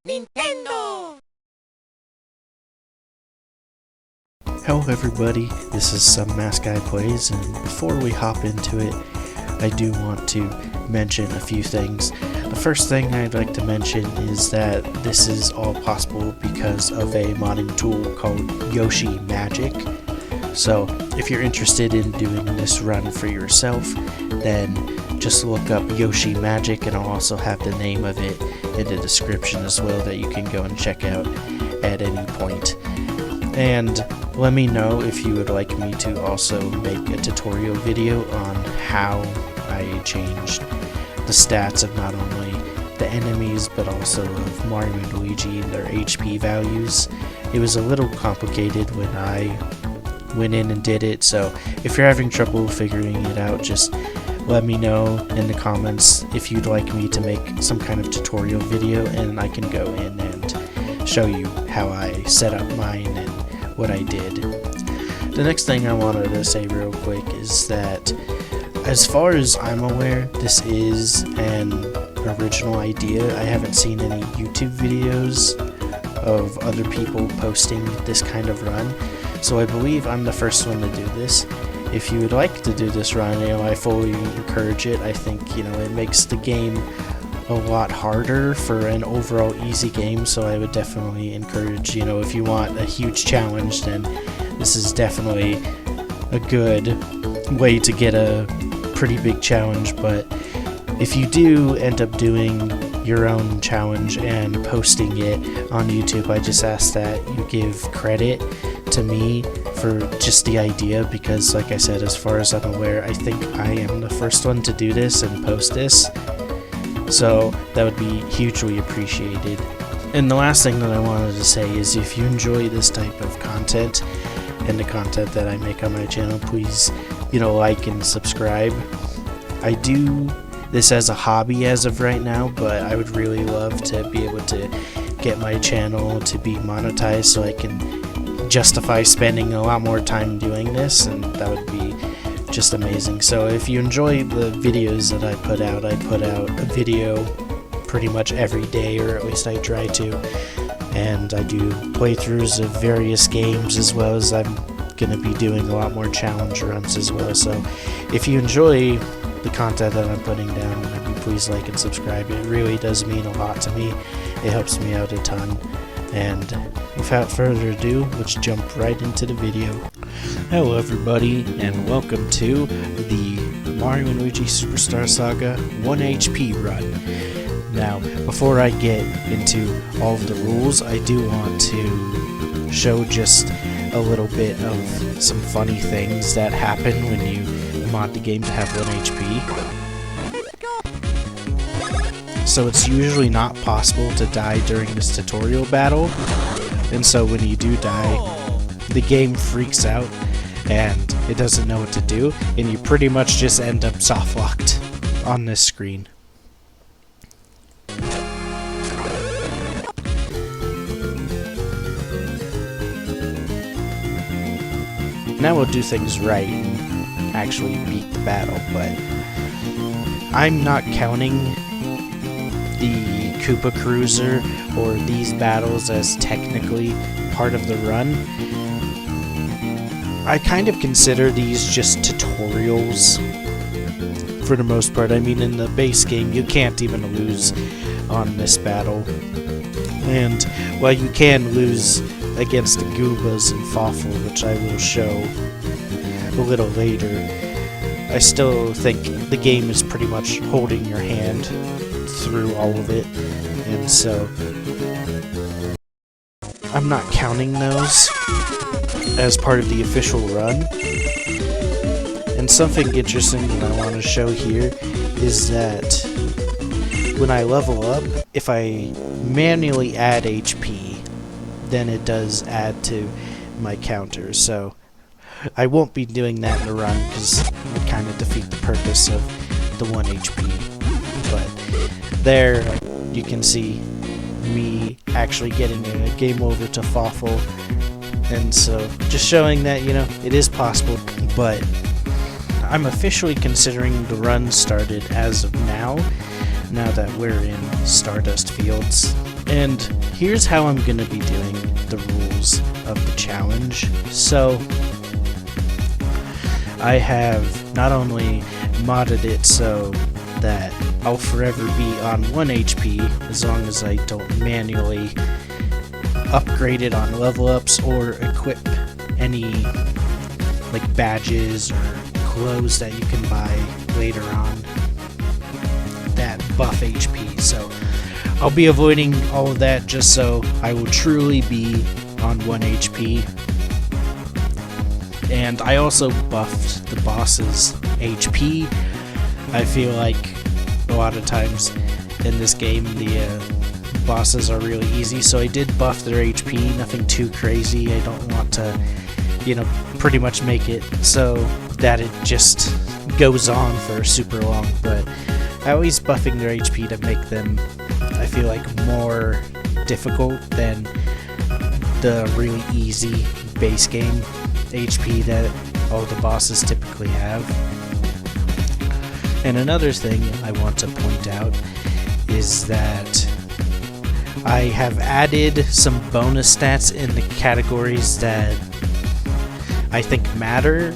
Nintendo! Hello everybody, this is Some Mask Guy Plays, and before we hop into it, I do want to mention a few things. The first thing I'd like to mention is that this is all possible because of a modding tool called Yoshi Magic. So if you're interested in doing this run for yourself, then just look up Yoshi Magic, and I'll also have the name of it in the description as well that you can go and check out at any point. And let me know if you would like me to also make a tutorial video on how I changed the stats of not only the enemies but also of Mario and Luigi and their HP values. It was a little complicated when I went in and did it, so if you're having trouble figuring it out, just let me know in the comments if you'd like me to make some kind of tutorial video, and I can go in and show you how I set up mine and what I did. The next thing I wanted to say real quick is that, as far as I'm aware, this is an original idea. I haven't seen any YouTube videos of other people posting this kind of run, so I believe I'm the first one to do this. If you would like to do this run, I fully encourage it. I think, it makes the game a lot harder for an overall easy game, so I would definitely encourage, if you want a huge challenge, then this is definitely a good way to get a pretty big challenge. But if you do end up doing your own challenge and posting it on YouTube, I just ask that you give credit to me for just the idea, because like I said, as far as I'm aware, I think I am the first one to do this and post this, so that would be hugely appreciated. And the last thing that I wanted to say is, if you enjoy this type of content and the content that I make on my channel, please like and subscribe. I do this as a hobby as of right now, but I would really love to be able to get my channel to be monetized so I can justify spending a lot more time doing this, and that would be just amazing. So if you enjoy the videos that I put out a video pretty much every day, or at least I try to, and I do playthroughs of various games, as well as I'm going to be doing a lot more challenge runs as well. So if you enjoy the content that I'm putting down, then please like and subscribe. It really does mean a lot to me. It helps me out a ton. And without further ado, let's jump right into the video. Hello everybody, and welcome to the Mario and Luigi Superstar Saga 1 HP run. Now, before I get into all of the rules, I do want to show just a little bit of some funny things that happen when you mod the game to have 1 HP. So it's usually not possible to die during this tutorial battle, and so when you do die, the game freaks out and it doesn't know what to do, and you pretty much just end up soft locked on this screen. Now we'll do things right and actually beat the battle, but I'm not counting the Koopa Cruiser or these battles as technically part of the run. I kind of consider these just tutorials for the most part. I mean, in the base game, you can't even lose on this battle. And while you can lose against the Goombas and Fawful, which I will show a little later, I still think the game is pretty much holding your hand through all of it, and so I'm not counting those as part of the official run. And something interesting that I want to show here is that when I level up, if I manually add HP, then it does add to my counter. So I won't be doing that in the run, because it would kind of defeat the purpose of the 1 HP. But there you can see me actually getting a game over to Fawful, and so just showing that, it is possible. But I'm officially considering the run started as of now, now that we're in Stardust Fields. And here's how I'm going to be doing the rules of the challenge. So I have not only modded it so that I'll forever be on 1 HP as long as I don't manually upgrade it on level ups or equip any like badges or clothes that you can buy later on that buff HP. So I'll be avoiding all of that just so I will truly be on 1 HP. And I also buffed the boss's HP. I feel like a lot of times in this game the bosses are really easy, so I did buff their HP, nothing too crazy. I don't want to, pretty much make it so that it just goes on for super long, but I always buffing their HP to make them, I feel like, more difficult than the really easy base game HP that all the bosses typically have. And another thing I want to point out is that I have added some bonus stats in the categories that I think matter,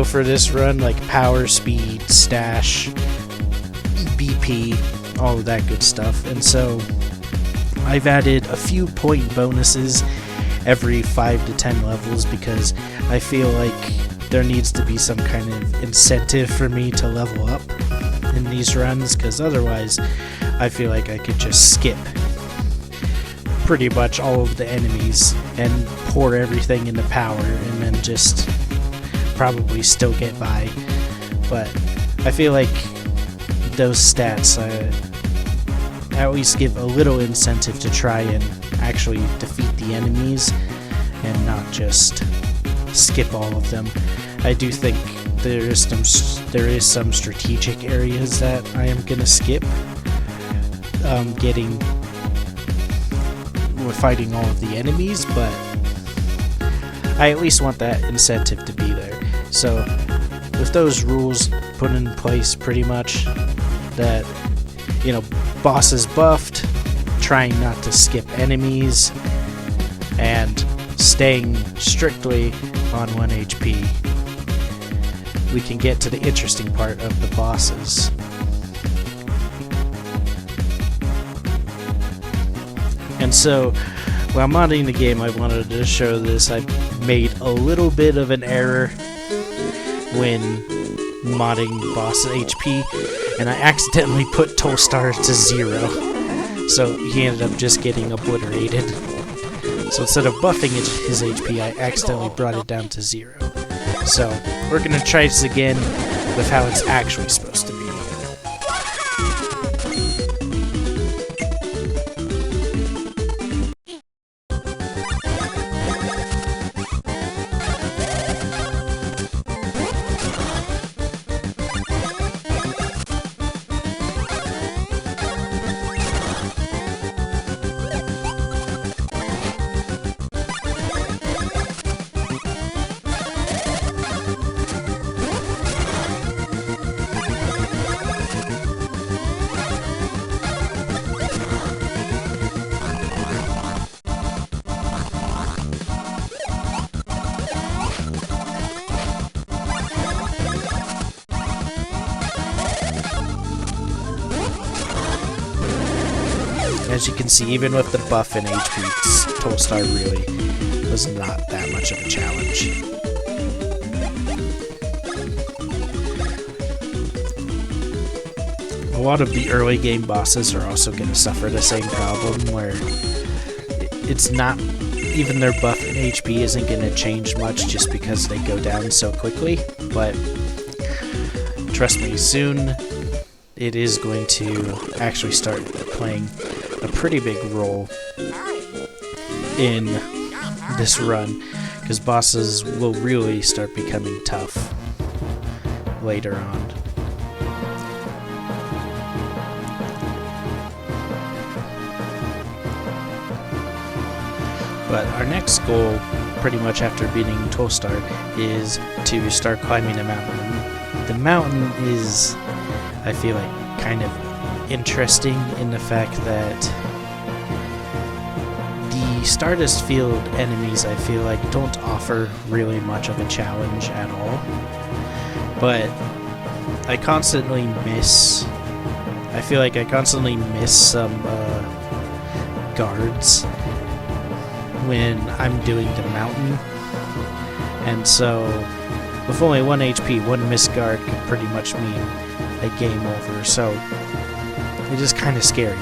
for this run, like power, speed, stash, BP, all of that good stuff. And so I've added a few point bonuses every 5 to 10 levels because I feel like there needs to be some kind of incentive for me to level up in these runs, because otherwise I feel like I could just skip pretty much all of the enemies and pour everything into power and then just probably still get by. But I feel like those stats at least give a little incentive to try and actually defeat the enemies and not just skip all of them. I do think there is some strategic areas that I am gonna skip. Fighting all of the enemies, but I at least want that incentive to be there. So with those rules put in place, pretty much that bosses buffed, trying not to skip enemies, and staying strictly on 1 HP, we can get to the interesting part of the bosses. And so, while modding the game, I wanted to show this. I made a little bit of an error when modding boss HP, and I accidentally put Tolstar to 0. So he ended up just getting obliterated. So instead of buffing his HP, I accidentally brought it down to 0. So we're going to try this again with how it's actually supposed to be. As you can see, even with the buff and HP, Tolstar really was not that much of a challenge. A lot of the early game bosses are also going to suffer the same problem, where it's not, even their buff and HP isn't going to change much just because they go down so quickly, but trust me, soon it is going to actually start playing a pretty big role in this run, because bosses will really start becoming tough later on. But our next goal, pretty much after beating Tolstar, is to start climbing a mountain. The mountain is, I feel like, kind of interesting in the fact that the Stardust Field enemies, I feel like, don't offer really much of a challenge at all. But I feel like I constantly miss some guards when I'm doing the mountain. And so, with only 1 HP, one missed guard could pretty much mean a game over. So, it is kind of scary.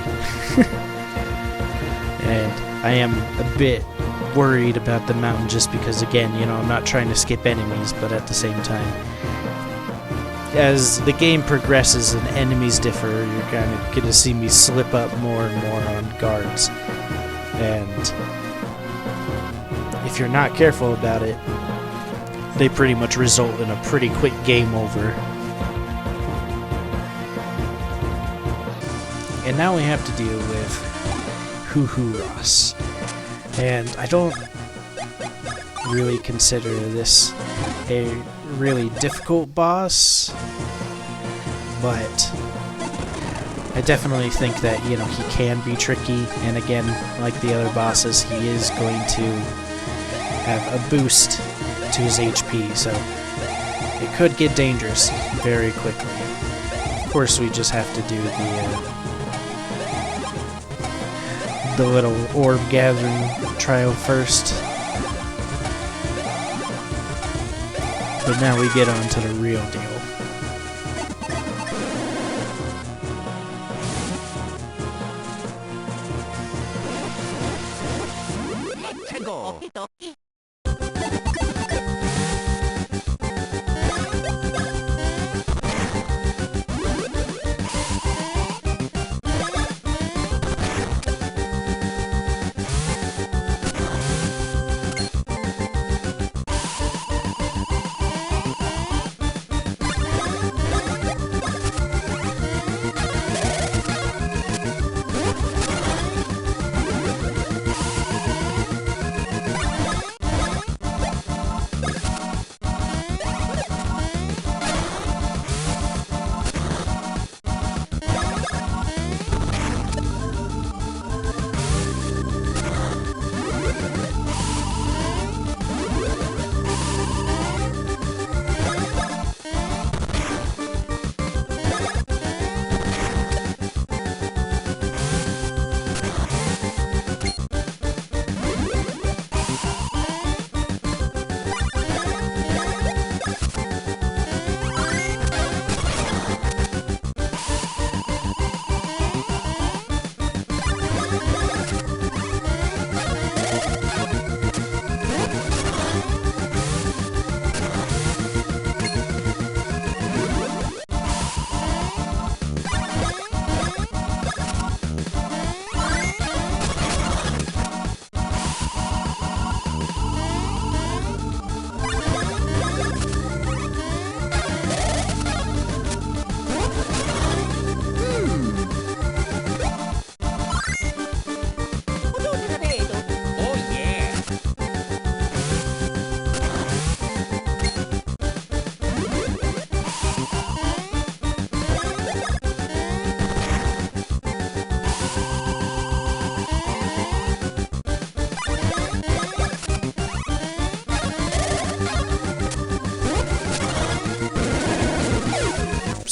And I am a bit worried about the mountain just because, again, you know, I'm not trying to skip enemies, but at the same time, as the game progresses and enemies differ, you're kind of going to see me slip up more and more on guards. And if you're not careful about it, they pretty much result in a pretty quick game over. And now we have to deal with Ross. And I don't really consider this a really difficult boss, but I definitely think that, you know, he can be tricky, and again, like the other bosses, he is going to have a boost to his HP, so it could get dangerous very quickly. Of course, we just have to do the little orb gathering trial first. But now we get on to the real deal.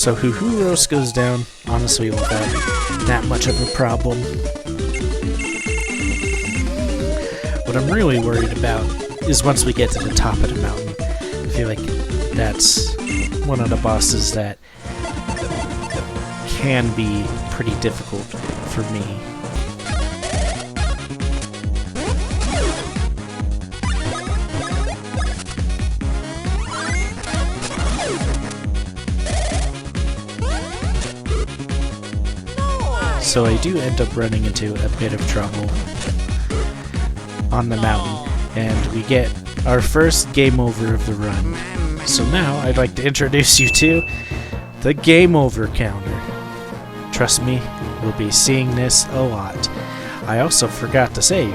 So Roast goes down, honestly, without that much of a problem. What I'm really worried about is once we get to the top of the mountain. I feel like that's one of the bosses that can be pretty difficult for me. So I do end up running into a bit of trouble on the mountain, and we get our first game over of the run. So now I'd like to introduce you to the game over counter. Trust me, we'll be seeing this a lot. I also forgot to save,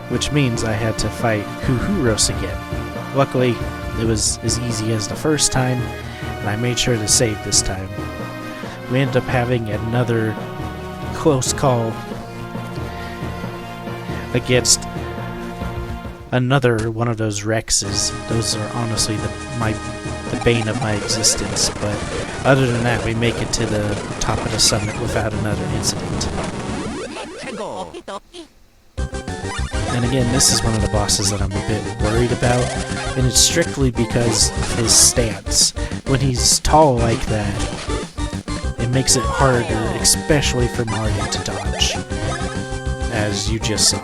which means I had to fight Roast again. Luckily, it was as easy as the first time, and I made sure to save this time. We ended up having another close call against another one of those Rexes. Those are honestly the bane of my existence, but other than that, we make it to the top of the summit without another incident. And again, this is one of the bosses that I'm a bit worried about, and it's strictly because of his stance. When he's tall like that, it makes it harder, especially for Mario to dodge, as you just saw.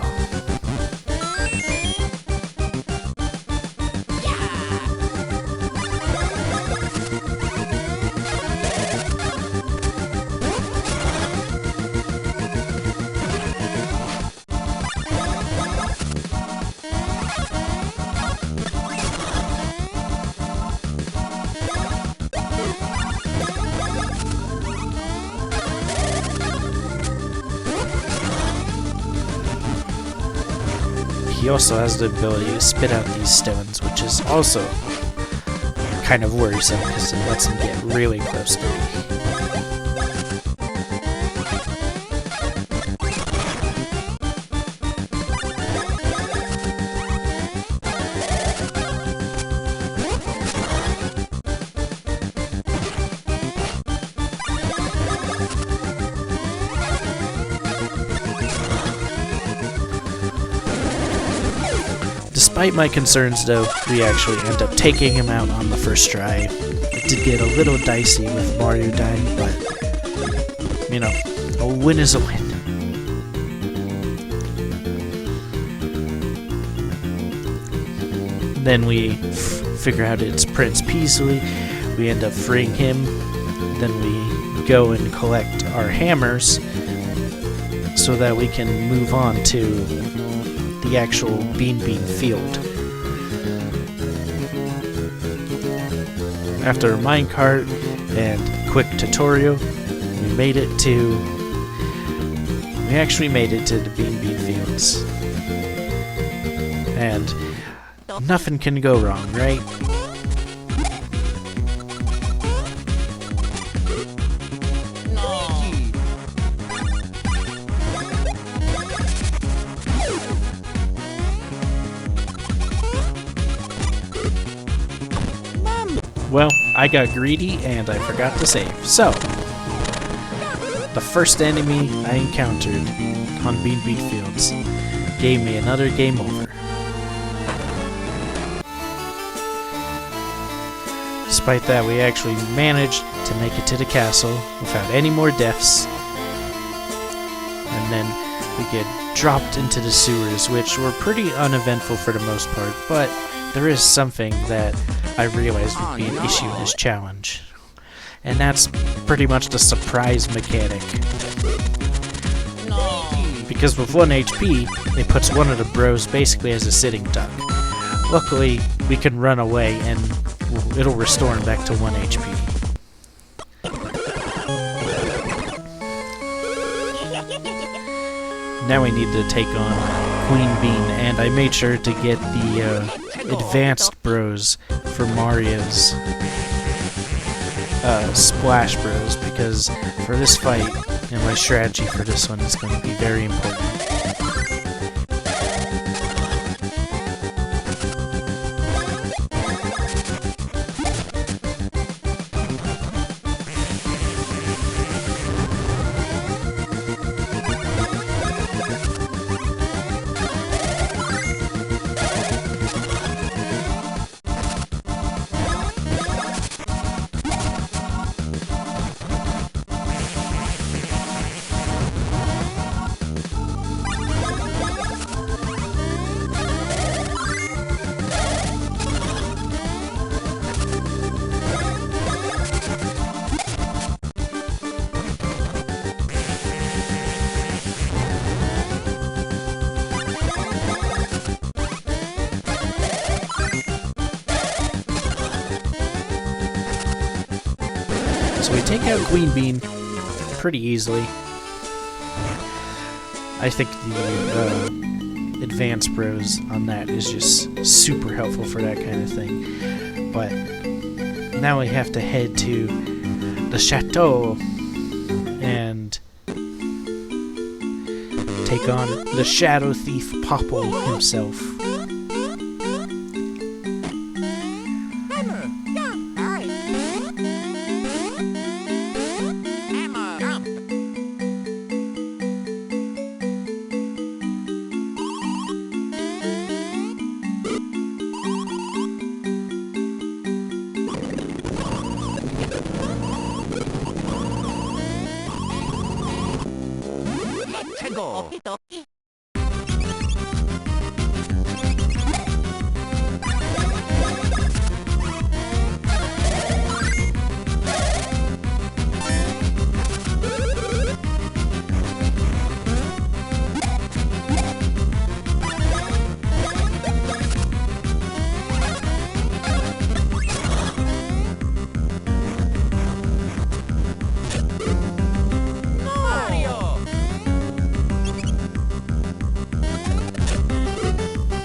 He also has the ability to spit out these stones, which is also kind of worrisome because it lets him get really close to me. Despite my concerns, though, we actually end up taking him out on the first try. It did get a little dicey with Mario dying, but, you know, a win is a win. Then we figure out it's Prince Peasley. We end up freeing him. Then we go and collect our hammers so that we can move on to the actual Bean field. After a minecart and quick tutorial, we actually made it to the Bean fields. And nothing can go wrong, right? Well, I got greedy and I forgot to save. So, the first enemy I encountered on Bean Fields gave me another game over. Despite that, we actually managed to make it to the castle without any more deaths. And then we get dropped into the sewers, which were pretty uneventful for the most part, but there is something that I realized would be an issue in this challenge. And that's pretty much the surprise mechanic. Because with 1 HP, it puts one of the bros basically as a sitting duck. Luckily, we can run away and it'll restore him back to 1 HP. Now we need to take on Queen Bean, and I made sure to get the advanced bros for Mario's Splash Bros, because for this fight, and my strategy for this one is going to be very important. So we take out Queen Bean pretty easily. I think the advanced bros on that is just super helpful for that kind of thing. But now we have to head to the chateau and take on the Shadow Thief Popple himself.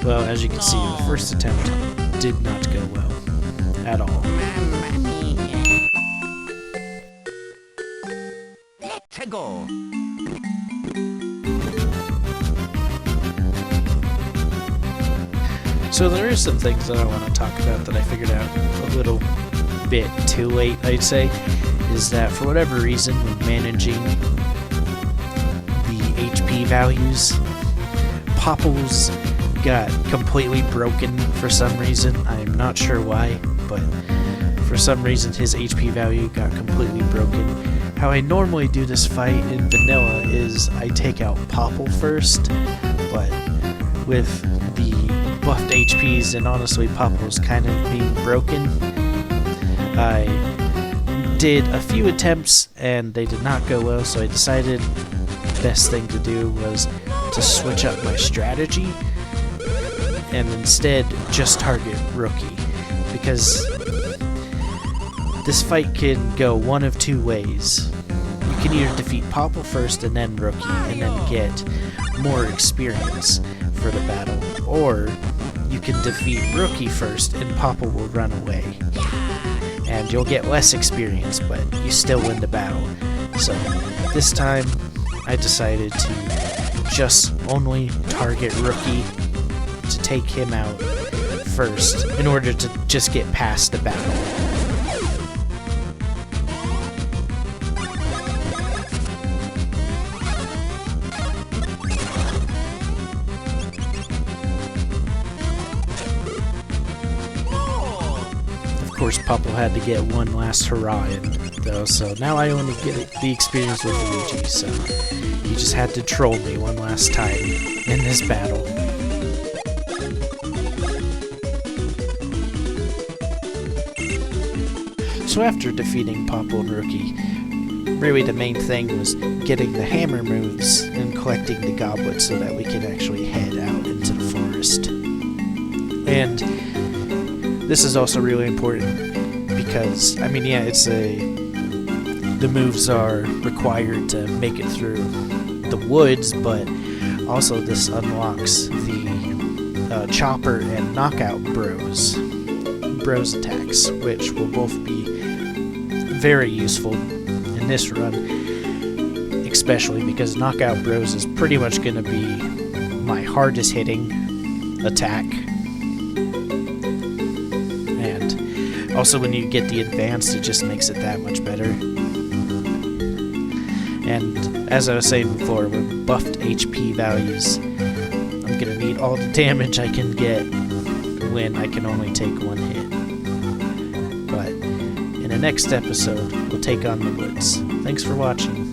Well, as you can see, the first attempt did not go well at all. Let's go. So there are some things that I want to talk about that I figured out a little bit too late, I'd say, is that for whatever reason, when managing the HP values, Popple's got completely broken for some reason. I'm not sure why, but for some reason his HP value got completely broken. How I normally do this fight in vanilla is I take out Popple first, but with the buffed HPs and honestly Popple's kind of being broken, I did a few attempts and they did not go well, so I decided the best thing to do was to switch up my strategy and instead just target Rookie, because this fight can go one of two ways. You can either defeat Popple first and then Rookie and then get more experience for the battle, or you can defeat Rookie first and Popple will run away and you'll get less experience, but you still win the battle. So this time I decided to just only target Rookie to take him out first in order to just get past the battle. Of course, Popple had to get one last hurrah in, though, so now I only get the experience with Luigi, so he just had to troll me one last time in this battle. So after defeating Popple and Rookie, really the main thing was getting the hammer moves and collecting the goblets so that we could actually head out into the forest. And this is also really important because, I mean, yeah, the moves are required to make it through the woods, but also this unlocks the Chopper and Knockout Bros attacks, which will both be very useful in this run, especially because Knockout Bros is pretty much going to be my hardest hitting attack. And also when you get the advanced, it just makes it that much better. And as I was saying before, with buffed HP values, I'm going to need all the damage I can get when I can only take one hit. But in the next episode, we'll take on the woods. Thanks for watching.